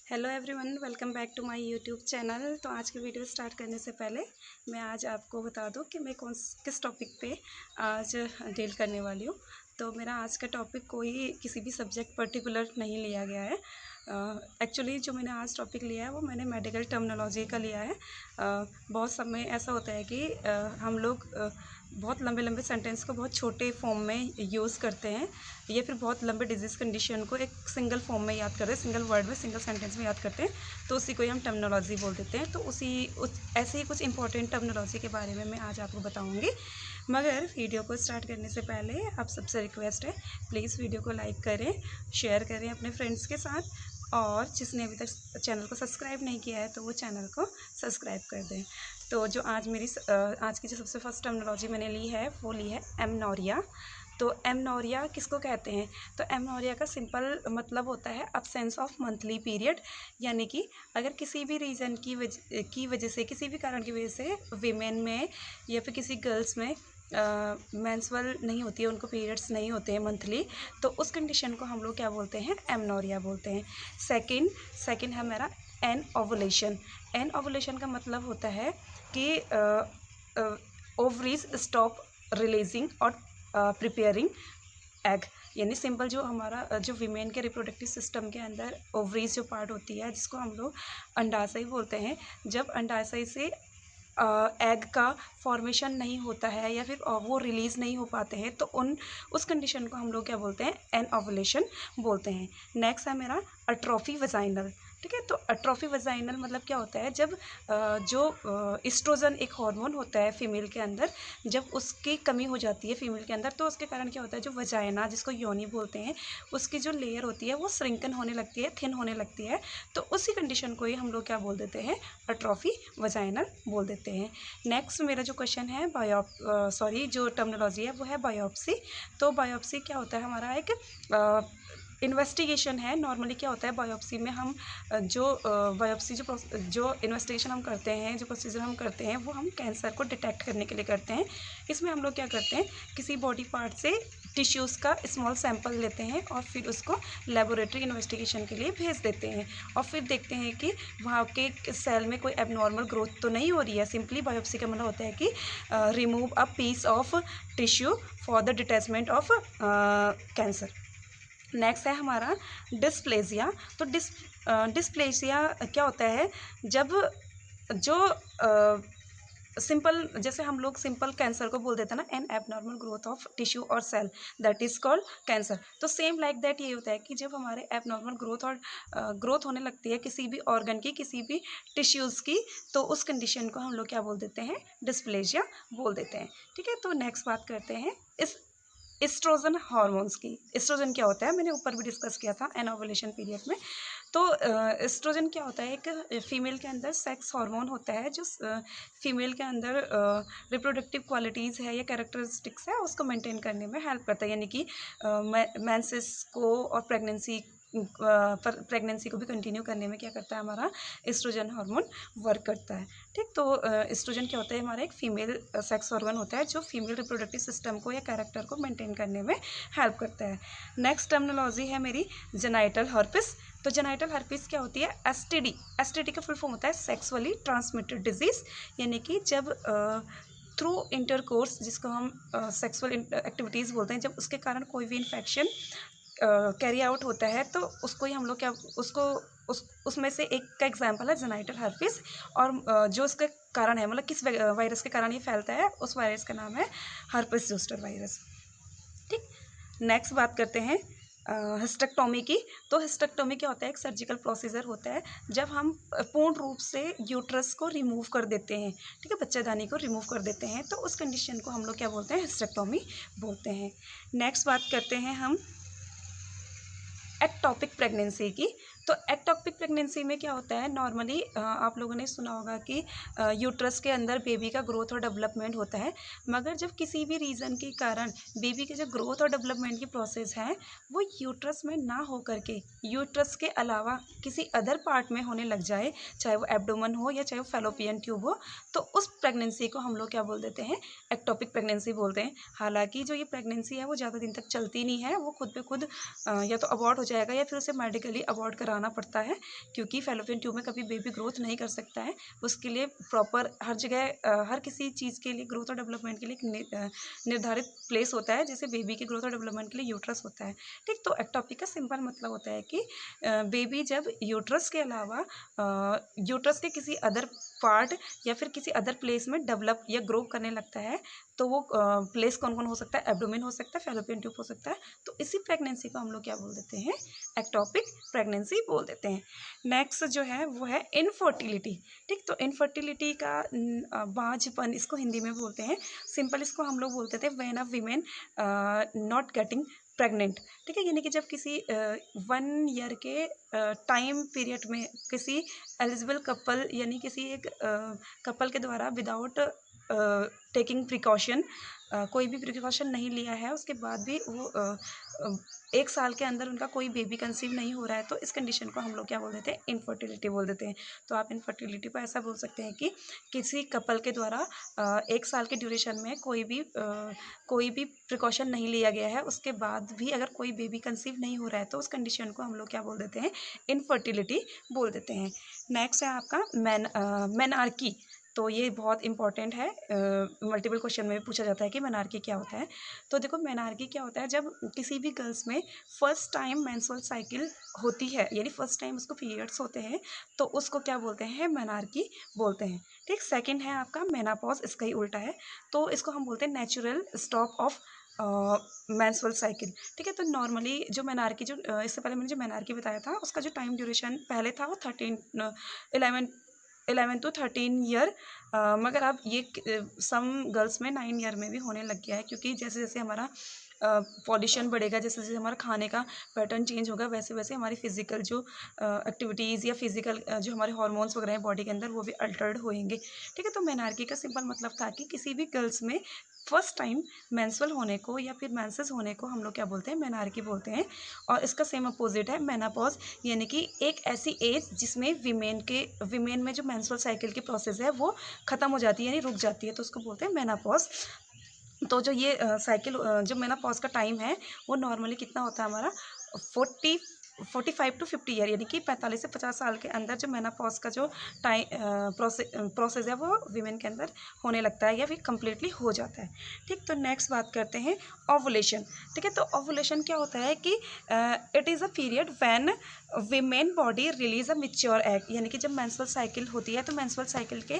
Hello everyone, welcome back to my YouTube channel. तो आज की वीडियो स्टार्ट करने से पहले मैं आज आपको बता दूं कि मैं किस टॉपिक पे आज डील करने वाली हूं। तो मेरा आज का टॉपिक कोई किसी भी सब्जेक्ट पर्टिकुलर नहीं लिया गया है। एक्चुअली जो मैंने आज टॉपिक लिया है वो मैंने मेडिकल टर्मिनोलॉजी का लिया है। बहुत समय ऐसा होता है कि हम लोग बहुत लंबे लंबे सेंटेंस को बहुत छोटे फॉर्म में यूज़ करते हैं, या फिर बहुत लंबे डिजीज़ कंडीशन को एक सिंगल फॉर्म में याद करते हैं, सिंगल वर्ड में, सिंगल सेंटेंस में याद करते हैं। तो उसी को ही हम टर्मिनोलॉजी बोल देते हैं। तो ऐसे ही कुछ इंपॉर्टेंट टर्मिनोलॉजी के बारे में मैं आज आपको बताऊंगी। मगर वीडियो को स्टार्ट करने से पहले आप सबसे रिक्वेस्ट है, प्लीज़ वीडियो को लाइक करें, शेयर करें अपने फ्रेंड्स के साथ, और जिसने अभी तक चैनल को सब्सक्राइब नहीं किया है तो वो चैनल को सब्सक्राइब कर दें। तो जो आज की जो सबसे फर्स्ट टर्मिनोलॉजी मैंने ली है वो ली है एमनोरिया। तो एमनोरिया किसको कहते हैं? तो एमनोरिया का सिंपल मतलब होता है अब्सेंस ऑफ मंथली पीरियड। यानी कि अगर किसी भी रीज़न की वजह से, किसी भी कारण की वजह से वीमेन में या फिर किसी गर्ल्स में मेंस्ट्रुअल नहीं होती है, उनको पीरियड्स नहीं होते हैं मंथली, तो उस कंडीशन को हम लोग क्या बोलते हैं? एमनोरिया बोलते हैं। सेकंड है मेरा एन ओवुलेशन। एन ओवुलेशन का मतलब होता है कि ओवरीज स्टॉप रिलीजिंग और प्रिपेयरिंग एग। यानी सिंपल जो हमारा जो वीमेन के रिप्रोडक्टिव सिस्टम के अंदर ओवरीज जो पार्ट होती है, जिसको हम लोग अंडाशय बोलते हैं, जब अंडाशय से एग का फॉर्मेशन नहीं होता है या फिर वो रिलीज़ नहीं हो पाते हैं, तो उस कंडीशन को हम लोग क्या बोलते हैं? एन ओवुलेशन बोलते हैं। नेक्स्ट है मेरा अट्रोफी वजाइनल। ठीक है, तो अट्रोफी वजाइनल मतलब क्या होता है? जब जो इस्ट्रोजन एक हार्मोन होता है फीमेल के अंदर, जब उसकी कमी हो जाती है फीमेल के अंदर, तो उसके कारण क्या होता है? जो वजाइना, जिसको योनि बोलते हैं, उसकी जो लेयर होती है वो श्रिंकन होने लगती है, थिन होने लगती है। तो उसी कंडीशन को ही हम लोग क्या बोल देते हैं? अट्रोफी वजाइनल बोल देते हैं। नेक्स्ट मेरा जो क्वेश्चन है जो टर्मिनोलॉजी है वो है बायोप्सी। तो बायोप्सी क्या होता है? हमारा एक इन्वेस्टिगेशन है। नॉर्मली क्या होता है बायोप्सी में? हम बायोप्सी जो इन्वेस्टिगेशन हम करते हैं, जो प्रोसीजर हम करते हैं, वो हम कैंसर को डिटेक्ट करने के लिए करते हैं। इसमें हम लोग क्या करते हैं? किसी बॉडी पार्ट से टिश्यूज़ का स्मॉल सैंपल लेते हैं और फिर उसको लेबोरेटरी इन्वेस्टिगेशन के लिए भेज देते हैं, और फिर देखते हैं कि वहाँ के सेल में कोई एबनॉर्मल ग्रोथ तो नहीं हो रही है। सिंपली बायोप्सी का मतलब होता है कि remove a piece of tissue for the detachment of cancer. Next है हमारा डिस्प्लेजिया। तो डिस्प्लेजिया क्या होता है? जब जो सिंपल, जैसे हम लोग सिंपल कैंसर को बोल देते हैं ना, an abnormal growth of tissue और cell, that is called cancer. तो सेम लाइक दैट ये होता है कि जब हमारे एबनॉर्मल ग्रोथ होने लगती है किसी भी ऑर्गन की, किसी भी टिश्यूज़ की, तो उस कंडीशन को हम लोग क्या बोल देते हैं? डिस्प्लेजिया बोल देते हैं। ठीक है, तो नेक्स्ट बात करते हैं इस एस्ट्रोजन हार्मोन्स की। एस्ट्रोजन क्या होता है? मैंने ऊपर भी डिस्कस किया था एन ओवुलेशन पीरियड में। तो एस्ट्रोजन क्या होता है? एक फीमेल के अंदर सेक्स हार्मोन होता है, जो फीमेल के अंदर रिप्रोडक्टिव क्वालिटीज़ है या कैरेक्टरिस्टिक्स है, उसको मेंटेन करने में हेल्प करता है। यानी कि मेंसेस को और प्रेगनेंसी को भी कंटिन्यू करने में क्या करता है? हमारा एस्ट्रोजन हार्मोन वर्क करता है। ठीक, तो एस्ट्रोजन क्या होता है? हमारा एक फीमेल सेक्स ऑर्गन होता है जो फीमेल रिप्रोडक्टिव सिस्टम को या कैरेक्टर को मेंटेन करने में हेल्प करता है। नेक्स्ट टर्मिनोलॉजी है मेरी जेनाइटल हर्पिस। तो जेनाइटल हर्पिस क्या होती है? एसटीडी। एसटीडी का फुल फॉर्म होता है सेक्सुअली ट्रांसमिटेड डिजीज़। यानी कि जब थ्रू इंटरकोर्स, जिसको हम सेक्सुअल एक्टिविटीज़ बोलते हैं, जब उसके कारण कोई भी इन्फेक्शन कैरी आउट होता है, तो उसको ही हम लोग क्या उसको उसमें से एक का एग्जांपल है जेनाइटल हर्पिस। और जो उसका कारण है, मतलब किस वायरस के कारण ये फैलता है, उस वायरस का नाम है हर्पिस जोस्टर वायरस। ठीक, नेक्स्ट बात करते हैं हिस्टेक्टोमी की। तो हिस्टेक्टोमी क्या होता है? एक सर्जिकल प्रोसीजर होता है जब हम पूर्ण रूप से यूट्रस को रिमूव कर देते हैं। ठीक है, बच्चेदानी को रिमूव कर देते हैं, तो उस कंडीशन को हम लोग क्या बोलते हैं? हिस्टेक्टोमी बोलते हैं। नेक्स्ट बात करते हैं हम एक्टॉपिक प्रेगनेंसी की। तो एक्टॉपिक प्रेगनेंसी में क्या होता है? नॉर्मली आप लोगों ने सुना होगा कि यूट्रस के अंदर बेबी का ग्रोथ और डेवलपमेंट होता है। मगर जब किसी भी रीज़न के कारण बेबी के जो ग्रोथ और डेवलपमेंट की प्रोसेस है वो यूट्रस में ना हो करके यूट्रस के अलावा किसी अदर पार्ट में होने लग जाए, चाहे वो एब्डोमन हो या चाहे वो फैलोपियन ट्यूब हो, तो उस प्रेगनेंसी को हम लोग क्या बोल देते हैं? एक्टॉपिक प्रेगनेंसी बोलते हैं। हालांकि जो ये प्रेगनेंसी है वो ज़्यादा दिन तक चलती नहीं है, वो खुद पे खुद या तो अबॉर्ट हो जाएगा या फिर उसे मेडिकली अबॉर्ट कराना पड़ता है, क्योंकि फैलोपियन ट्यूब में कभी बेबी ग्रोथ नहीं कर सकता है। उसके लिए प्रॉपर हर जगह हर किसी चीज़ के लिए ग्रोथ और डेवलपमेंट के लिए एक निर्धारित प्लेस होता है, जैसे बेबी की ग्रोथ और डेवलपमेंट के लिए यूट्रस होता है। ठीक, तो एक्टोपिक का सिंपल मतलब होता है कि बेबी जब यूट्रस के अलावा यूट्रस के किसी अदर पार्ट या फिर किसी अदर प्लेस में डेवलप या ग्रो करने लगता है, तो वो प्लेस कौन कौन हो सकता है? एब्डोमेन हो सकता है, फैलोपियन ट्यूब हो सकता है। तो इसी प्रेगनेंसी को हम लोग क्या बोल देते हैं? एक्टोपिक प्रेगनेंसी बोल देते हैं। नेक्स्ट जो है वो है इनफर्टिलिटी। ठीक, तो इनफर्टिलिटी का बांझपन इसको हिंदी में बोलते हैं। सिंपल इसको हम लोग बोलते थे when a women not getting pregnant. ठीक है, यानी कि जब किसी 1 ईयर के टाइम पीरियड में किसी एलिजिबल कपल यानी किसी एक कपल के द्वारा विदाउट टेकिंग प्रिकॉशन, कोई भी प्रिकॉशन नहीं लिया है, उसके बाद भी वो 1 साल के अंदर उनका कोई बेबी कंसीव नहीं हो रहा है, तो इस कंडीशन को हम लोग क्या बोल देते हैं? इनफर्टिलिटी बोल देते हैं। तो आप इनफर्टिलिटी को ऐसा बोल सकते हैं कि किसी कपल के द्वारा 1 साल के ड्यूरेशन में कोई भी प्रिकॉशन नहीं लिया गया है, उसके बाद भी अगर कोई बेबी कंसीव नहीं हो रहा है, तो उस कंडीशन को हम लोग क्या बोल देते हैं? इनफर्टिलिटी बोल देते हैं। नेक्स्ट है आपका मेनार्की। तो ये बहुत इंपॉर्टेंट है, मल्टीपल क्वेश्चन में भी पूछा जाता है कि मेनार्की क्या होता है। तो देखो मेनार्की क्या होता है, जब किसी भी गर्ल्स में फर्स्ट टाइम मेंस्ट्रुअल साइकिल होती है, यानी फर्स्ट टाइम उसको पीरियड्स होते हैं, तो उसको क्या बोलते हैं? मेनार्की बोलते हैं। ठीक, सेकंड है आपका मेनापॉज, इसका ही उल्टा है, तो इसको हम बोलते हैं natural stop of menstrual cycle. ठीक है, तो नॉर्मली जो मेनार्की जो इससे पहले मैंने जो मेनार्की बताया था, उसका जो टाइम ड्यूरेशन पहले था वो 11 टू 13 ईयर, मगर अब ये सम गर्ल्स में 9 ईयर में भी होने लग गया है, क्योंकि जैसे जैसे हमारा पॉल्यूशन बढ़ेगा, जैसे जैसे हमारा खाने का पैटर्न चेंज होगा, वैसे वैसे हमारी फिजिकल जो एक्टिविटीज़ या फिजिकल जो हमारे हार्मोन्स वगैरह हैं बॉडी के अंदर, वो भी अल्टर्ड होएंगे। ठीक है, तो मेनार्की का सिंपल मतलब था कि किसी भी गर्ल्स में फर्स्ट टाइम मेंस्ट्रुअल होने को या फिर मेंसेस होने को हम लोग क्या बोलते हैं? मेनार्की बोलते हैं। और इसका सेम अपोजिट है मेनापॉज, यानी कि एक ऐसी एज जिसमें वीमेन में जो मेंस्ट्रुअल साइकिल की प्रोसेस है वो ख़त्म हो जाती है, यानी रुक जाती है, तो उसको बोलते हैं मेनापॉज। तो जो ये साइकिल जो मेनापॉज का टाइम है, वो नॉर्मली कितना होता है हमारा? 45 टू 50 ईयर, यानी कि 45 से 50 साल के अंदर जो मेनापॉज का जो टाइम प्रोसेस है वो वीमेन के अंदर होने लगता है या फिर कम्प्लीटली हो जाता है। ठीक, तो नेक्स्ट बात करते हैं ओवुलेशन। ठीक है, तो ओवुलेशन क्या होता है कि it is a period when women body release a mature egg, यानी कि जब मेंस्ट्रुअल साइकिल होती है, तो मेंस्ट्रुअल साइकिल के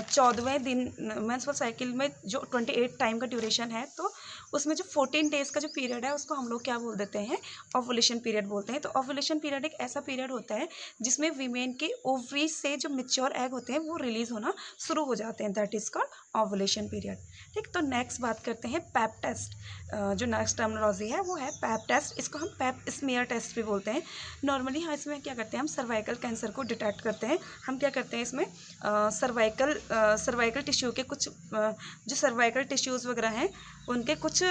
14वें दिन, मेंस्ट्रुअल साइकिल में जो 28 टाइम का ड्यूरेशन है, तो उसमें जो 14 डेज़ का जो पीरियड है उसको हम लोग क्या बोल देते हैं? ओवुलेशन पीरियड बोलते हैं। तो ओवुलेशन पीरियड एक ऐसा पीरियड होता है जिसमें वीमेन के ओवरी से जो मैच्योर एग होते हैं वो रिलीज होना शुरू हो जाते हैं, that is called ovulation period. ठीक, तो नेक्स्ट बात करते हैं पैप टेस्ट। जो नेक्स्ट टर्मिनोलॉजी है वो है पैप टेस्ट, इसको हम पैप स्मीयर टेस्ट भी बोलते हैं। नॉर्मली हाँ, इसमें क्या करते हैं? हम सर्वाइकल कैंसर को डिटेक्ट करते हैं। हम क्या करते हैं इसमें? सर्वाइकल टिश्यू के कुछ जो सर्वाइकल टिश्यूज़ वगैरह हैं उनके कुछ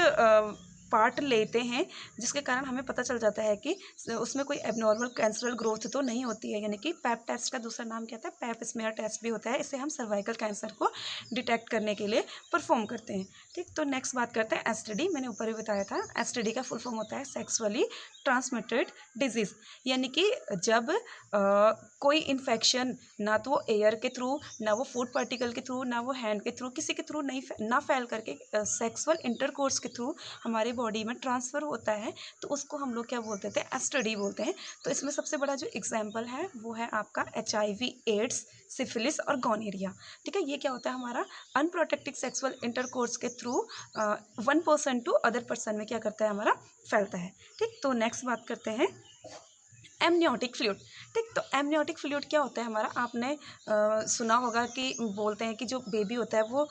पार्ट लेते हैं, जिसके कारण हमें पता चल जाता है कि उसमें कोई एबनॉर्मल कैंसरल ग्रोथ तो नहीं होती है, यानी कि पैप टेस्ट का दूसरा नाम क्या था? पैप स्मीयर टेस्ट भी होता है। इसे हम सर्वाइकल कैंसर को डिटेक्ट करने के लिए परफॉर्म करते हैं। ठीक, तो नेक्स्ट बात करते हैं एसटीडी। मैंने ऊपर ही बताया था, एसटीडी का फुल फॉर्म होता है सेक्सुअली ट्रांसमिटेड डिजीज़, यानी कि जब कोई इन्फेक्शन ना तो वो एयर के थ्रू, ना वो फूड पार्टिकल के थ्रू, ना वो हैंड के थ्रू, किसी के थ्रू नहीं ना फैल करके सेक्सुअल इंटरकोर्स के थ्रू हमारे बॉडी में ट्रांसफ़र होता है, तो उसको हम लोग क्या बोलते थे? एसटीडी बोलते हैं। तो इसमें सबसे बड़ा जो एग्जाम्पल है वो है आपका HIV, एड्स, सिफिलिस और गोनोरिया। ठीक है, ये क्या होता है? हमारा अनप्रोटेक्टेड सेक्सुअल इंटरकोर्स के through 1 person to other person में क्या करता है? हमारा फैलता है। ठीक, तो नेक्स्ट बात करते हैं एमनियोटिक फ्लूइड। ठीक, तो एमनियोटिक फ्लूइड क्या होता है हमारा? आपने सुना होगा कि बोलते हैं कि जो बेबी होता है वो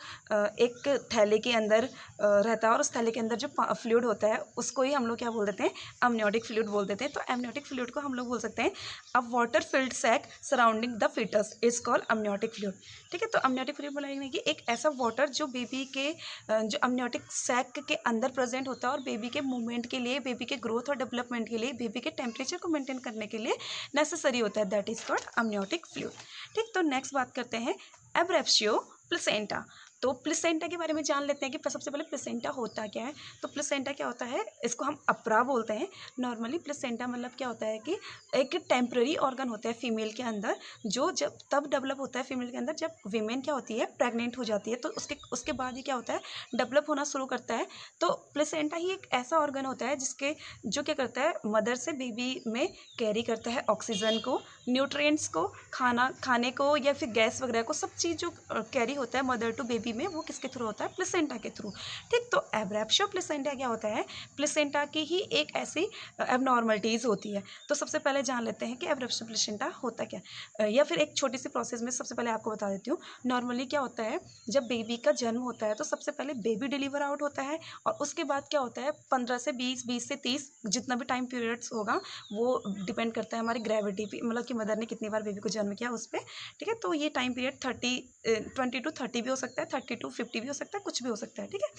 एक थैले के अंदर रहता है, और उस थैले के अंदर जो फ्लूइड होता है उसको ही हम लोग क्या बोल देते हैं? एमनियोटिक फ्लूइड बोल देते हैं। तो एमनियोटिक फ्लूइड को हम लोग बोल सकते हैं a water filled sac surrounding the foetus is called amniotic fluid. ठीक है, तो एमनियोटिक फ्लूइड बोलेंगे कि एक ऐसा वाटर जो बेबी के जो एमनियोटिक सैक के अंदर प्रेजेंट होता है, और बेबी के मूवमेंट के लिए, बेबी के ग्रोथ और डेवलपमेंट के लिए, बेबी के टेम्परेचर को मेंटेन करने के लिए नेसेसरी होता है, that is called amniotic fluid. ठीक, तो नेक्स्ट बात करते हैं एब्रेप्शियो प्लेसेंटा। तो प्लेसेंटा के बारे में जान लेते हैं कि सबसे पहले प्लेसेंटा होता क्या है। तो प्लेसेंटा क्या होता है, इसको हम अपरा बोलते हैं नॉर्मली। प्लेसेंटा मतलब क्या होता है कि एक टेम्पररी ऑर्गन होता है फीमेल के अंदर, जो जब तब डेवलप होता है फीमेल के अंदर जब वीमेन क्या होती है, प्रेग्नेंट हो जाती है। तो उसके बाद ही क्या होता है, डेवलप होना शुरू करता है। तो प्लेसेंटा ही एक ऐसा ऑर्गन होता है जो क्या करता है, मदर से बेबी में कैरी करता है ऑक्सीजन को, न्यूट्रिएंट्स को, खाने को या फिर गैस वगैरह को, सब चीज़ जो कैरी होता है मदर टू बेबी में, वो किसके थ्रू होता है, प्लेसेंटा के थ्रू। ठीक, तो एब्रैप्शियो प्लेसेंटा क्या होता है, प्लेसेंटा की ही एक ऐसी एबनॉर्मलिटीज़ होती है। तो सबसे पहले जान लेते हैं कि एब्रैप्शियो प्लेसेंटा होता क्या है, या फिर एक छोटी सी प्रोसेस में सबसे पहले आपको बता देती हूँ। नॉर्मली क्या होता है, जब बेबी का जन्म होता है तो सबसे पहले बेबी डिलीवर आउट होता है, और उसके बाद क्या होता है 15 से 20 से 30 जितना भी टाइम पीरियड्स होगा वो डिपेंड करता है हमारी ग्रेविटी पे, मतलब कि मदर ने कितनी बार बेबी को जन्म किया उस पर। ठीक है, तो ये टाइम पीरियड 20 to 30 भी हो सकता है, 30 to 50 भी हो सकता है, कुछ भी हो सकता है। ठीक है,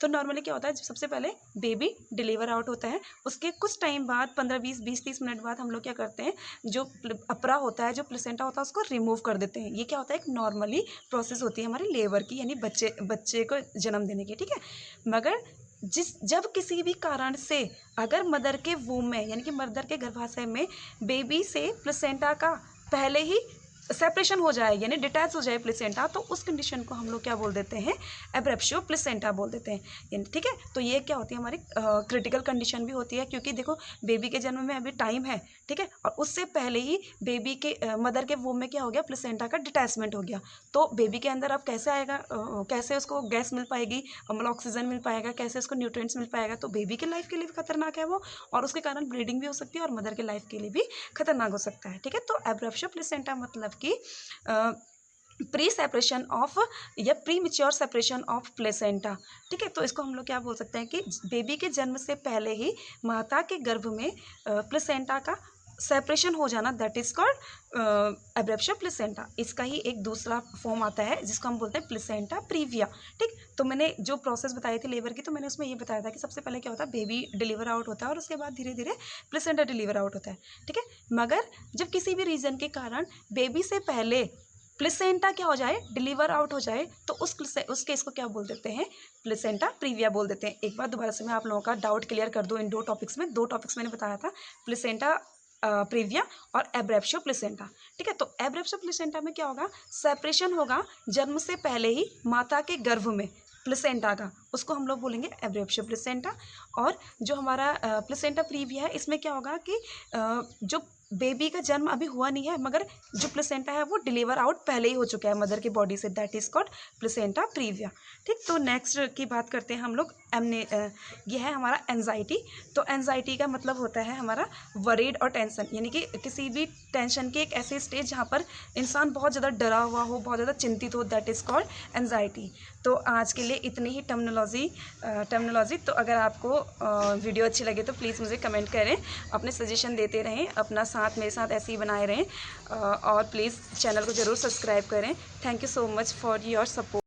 तो नॉर्मली क्या होता है, सबसे पहले बेबी डिलीवर आउट होता है, उसके कुछ टाइम बाद 15-20-30 मिनट बाद हम लोग क्या करते हैं, जो अपरा होता है, जो प्लेसेंटा होता है, उसको रिमूव कर देते हैं। ये क्या होता है, एक नॉर्मली प्रोसेस होती है हमारी लेबर की, यानी बच्चे को जन्म देने की। ठीक है, मगर जब किसी भी कारण से अगर मदर के वूम में, यानी कि मदर के गर्भाशय में बेबी से प्लेसेंटा का पहले ही सेपरेशन हो जाए, यानी डिटैच हो जाए प्लेसेंटा, तो उस कंडीशन को हम लोग क्या बोल देते हैं, एब्रैप्शियो प्लेसेंटा बोल देते हैं। ठीक है, तो ये क्या होती है, हमारी क्रिटिकल कंडीशन भी होती है, क्योंकि देखो बेबी के जन्म में अभी टाइम है। ठीक है, और उससे पहले ही बेबी के मदर के वूम में क्या हो गया, प्लेसेंटा का डिटैचमेंट हो गया। तो बेबी के अंदर अब कैसे आएगा, कैसे उसको गैस मिल पाएगी, मतलब ऑक्सीजन मिल पाएगा, कैसे उसको न्यूट्रिएंट्स मिल पाएगा। तो बेबी के लाइफ के लिए भी खतरनाक है वो, और उसके कारण ब्लीडिंग भी हो सकती है, और मदर के लाइफ के लिए भी खतरनाक हो सकता है। ठीक है, तो एब्रैप्शियो प्लेसेंटा मतलब कि प्री सेपरेशन ऑफ या pre mature separation of placenta. ठीक है, तो इसको हम लोग क्या बोल सकते हैं कि बेबी के जन्म से पहले ही माता के गर्भ में प्लेसेंटा का सेपरेशन हो जाना, दैट इज कॉल्ड एब्रैप्शियो प्लेसेंटा। इसका ही एक दूसरा फॉर्म आता है जिसको हम बोलते हैं प्लेसेंटा प्रीविया। ठीक, तो मैंने जो प्रोसेस बताई थी लेबर की, तो मैंने उसमें ये बताया था कि सबसे पहले क्या होता है, बेबी डिलीवर आउट होता है, और उसके बाद धीरे धीरे प्लेसेंटा डिलीवर आउट होता है। ठीक है, मगर जब किसी भी रीज़न के कारण बेबी से पहले प्लेसेंटा क्या हो जाए, डिलीवर आउट हो जाए, तो उस केस को क्या बोल देते हैं, प्लेसेंटा प्रीविया बोल देते हैं। एक बार दोबारा से मैं आप लोगों का डाउट क्लियर कर दूं, इन दो टॉपिक्स मैंने बताया था, प्लेसेंटा प्रीविया और एब्रैप्शियो प्लेसेंटा। ठीक है, तो एब्रैप्शियो प्लेसेंटा में क्या होगा, सेपरेशन होगा जन्म से पहले ही माता के गर्भ में प्लेसेंटा का, उसको हम लोग बोलेंगे एब्रैप्शियो प्लेसेंटा। और जो हमारा प्लेसेंटा प्रीविया है, इसमें क्या होगा कि जो बेबी का जन्म अभी हुआ नहीं है, मगर जो प्लेसेंटा है वो डिलीवर आउट पहले ही हो चुका है मदर की बॉडी से, that is called placenta previa. ठीक, तो नेक्स्ट की बात करते हैं हम लोग, ये है हमारा एंजाइटी। तो एंजाइटी का मतलब होता है हमारा वरीड और टेंशन, यानी कि किसी भी टेंशन की एक ऐसी स्टेज जहाँ पर इंसान बहुत ज़्यादा डरा हुआ हो, बहुत ज़्यादा चिंतित हो, दैट इज़ कॉल्ड एंजाइटी। तो आज के लिए इतनी ही टर्मिनोलॉजी। तो अगर आपको वीडियो अच्छी लगे तो प्लीज़ मुझे कमेंट करें, अपने सजेशन देते रहें, अपना साथ मेरे साथ ऐसे ही बनाए रहें, और प्लीज़ चैनल को ज़रूर सब्सक्राइब करें। Thank you so much for your support.